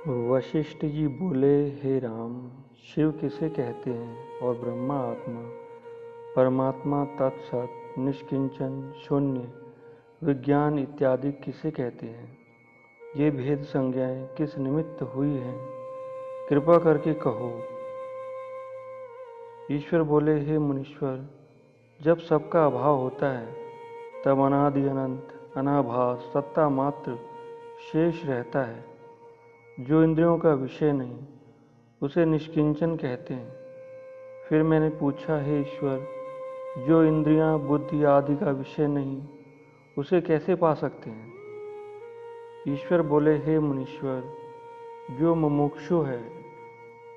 वशिष्ठ जी बोले, हे राम, शिव किसे कहते हैं और ब्रह्मा आत्मा, परमात्मा, तत्सत, निष्किंचन, शून्य, विज्ञान इत्यादि किसे कहते हैं? ये भेद संज्ञाएं किस निमित्त हुई हैं? कृपा करके कहो। ईश्वर बोले, हे मुनीश्वर, जब सबका अभाव होता है तब अनादि अनंत अनाभास सत्ता मात्र शेष रहता है। जो इंद्रियों का विषय नहीं, उसे निष्किंचन कहते हैं। फिर मैंने पूछा, हे ईश्वर, जो इंद्रियां, बुद्धि आदि का विषय नहीं, उसे कैसे पा सकते हैं? ईश्वर बोले, हे मुनीश्वर, जो मुमुक्षु है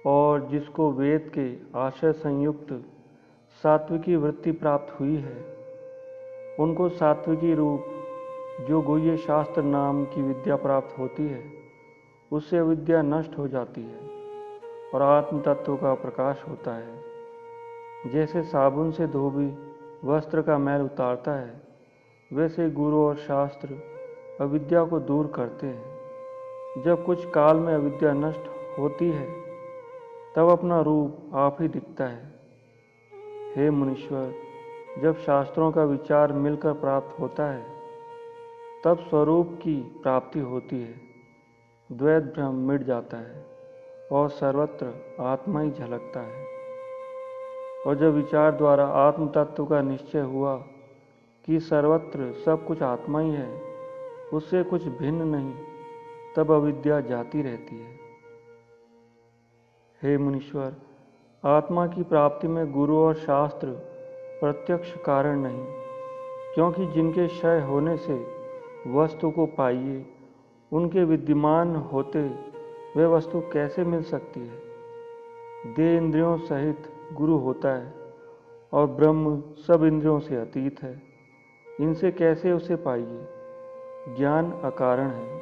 और जिसको वेद के आशय संयुक्त सात्विकी वृत्ति प्राप्त हुई है, उनको सात्विकी रूप जो गुह्य शास्त्र नाम की विद्या प्राप्त होती है, उससे अविद्या नष्ट हो जाती है और आत्म तत्व का प्रकाश होता है। जैसे साबुन से धोबी वस्त्र का मैल उतारता है, वैसे गुरु और शास्त्र अविद्या को दूर करते हैं। जब कुछ काल में अविद्या नष्ट होती है, तब अपना रूप आप ही दिखता है। हे मुनीश्वर, जब शास्त्रों का विचार मिलकर प्राप्त होता है, तब स्वरूप की प्राप्ति होती है। द्वैत भ्रम मिट जाता है और सर्वत्र आत्मा ही झलकता है। और जब विचार द्वारा आत्म तत्व का निश्चय हुआ कि सर्वत्र सब कुछ आत्मा ही है, उससे कुछ भिन्न नहीं, तब अविद्या जाती रहती है। हे मुनीश्वर, आत्मा की प्राप्ति में गुरु और शास्त्र प्रत्यक्ष कारण नहीं, क्योंकि जिनके क्षय होने से वस्तु को पाइए, उनके विद्यमान होते वे वस्तु कैसे मिल सकती है? देह इंद्रियों सहित गुरु होता है और ब्रह्म सब इंद्रियों से अतीत है, इनसे कैसे उसे पाइए? ज्ञान अकारण है,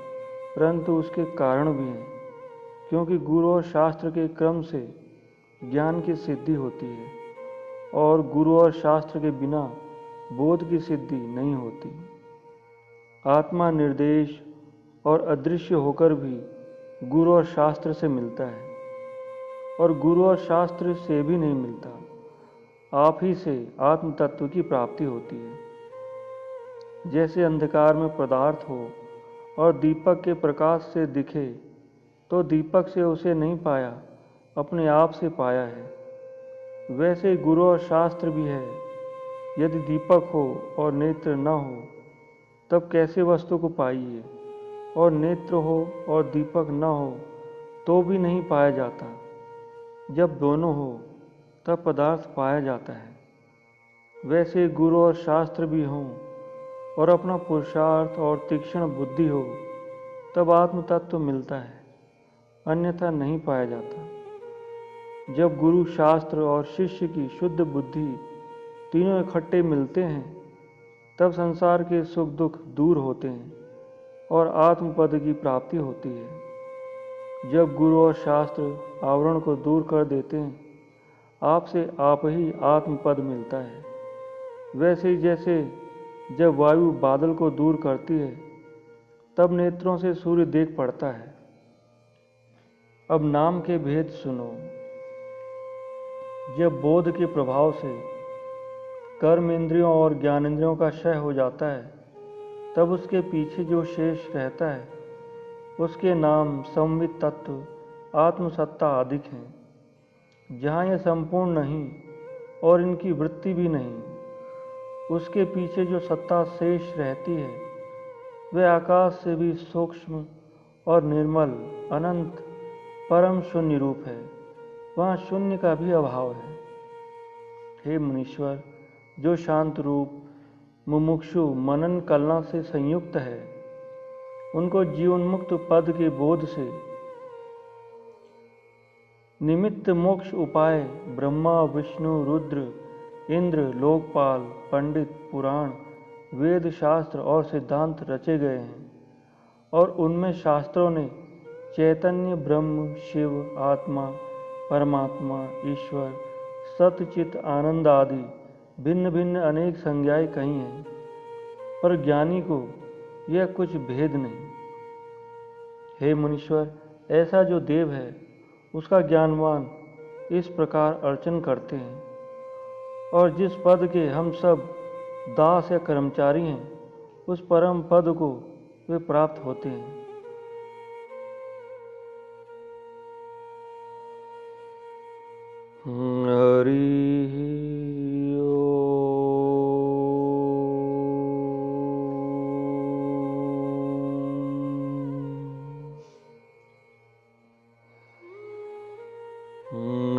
परंतु उसके कारण भी हैं, क्योंकि गुरु और शास्त्र के क्रम से ज्ञान की सिद्धि होती है और गुरु और शास्त्र के बिना बोध की सिद्धि नहीं होती। आत्मा निर्देश और अदृश्य होकर भी गुरु और शास्त्र से मिलता है और गुरु और शास्त्र से भी नहीं मिलता। आप ही से आत्म तत्व की प्राप्ति होती है। जैसे अंधकार में पदार्थ हो और दीपक के प्रकाश से दिखे, तो दीपक से उसे नहीं पाया, अपने आप से पाया है। वैसे गुरु और शास्त्र भी है। यदि दीपक हो और नेत्र न हो, तब कैसे वस्तु को पाइए? और नेत्र हो और दीपक न हो, तो भी नहीं पाया जाता। जब दोनों हो, तब पदार्थ पाया जाता है। वैसे गुरु और शास्त्र भी हों और अपना पुरुषार्थ और तीक्ष्ण बुद्धि हो, तब आत्म तत्व मिलता है, अन्यथा नहीं पाया जाता। जब गुरु, शास्त्र और शिष्य की शुद्ध बुद्धि तीनों इकट्ठे मिलते हैं, तब संसार के सुख दुख दूर होते हैं और आत्मपद की प्राप्ति होती है। जब गुरु और शास्त्र आवरण को दूर कर देते हैं, आपसे आप ही आत्मपद मिलता है। वैसे ही जैसे जब वायु बादल को दूर करती है, तब नेत्रों से सूर्य देख पड़ता है। अब नाम के भेद सुनो। जब बोध के प्रभाव से कर्म इंद्रियों और ज्ञानेंद्रियों का क्षय हो जाता है, तब उसके पीछे जो शेष रहता है, उसके नाम संवित तत्व, आत्मसत्ता आदिक हैं। जहाँ यह संपूर्ण नहीं और इनकी वृत्ति भी नहीं, उसके पीछे जो सत्ता शेष रहती है, वह आकाश से भी सूक्ष्म और निर्मल अनंत परम शून्य रूप है। वहाँ शून्य का भी अभाव है। हे मुनीश्वर, जो शांत रूप मुमुक्षु मनन कलना से संयुक्त है, उनको जीवन्मुक्त पद के बोध से निमित्त मोक्ष उपाय ब्रह्मा, विष्णु, रुद्र, इंद्र, लोकपाल, पंडित, पुराण, वेद, शास्त्र और सिद्धांत रचे गए हैं और उनमें शास्त्रों ने चैतन्य, ब्रह्म, शिव, आत्मा, परमात्मा, ईश्वर, सतचित, आनंद आदि भिन्न भिन्न अनेक संज्ञाएं कही हैं, पर ज्ञानी को यह कुछ भेद नहीं। हे मुनीश्वर, ऐसा जो देव है उसका ज्ञानवान इस प्रकार अर्चन करते हैं, और जिस पद के हम सब दास या कर्मचारी हैं उस परम पद को वे प्राप्त होते हैं। हरि ओम।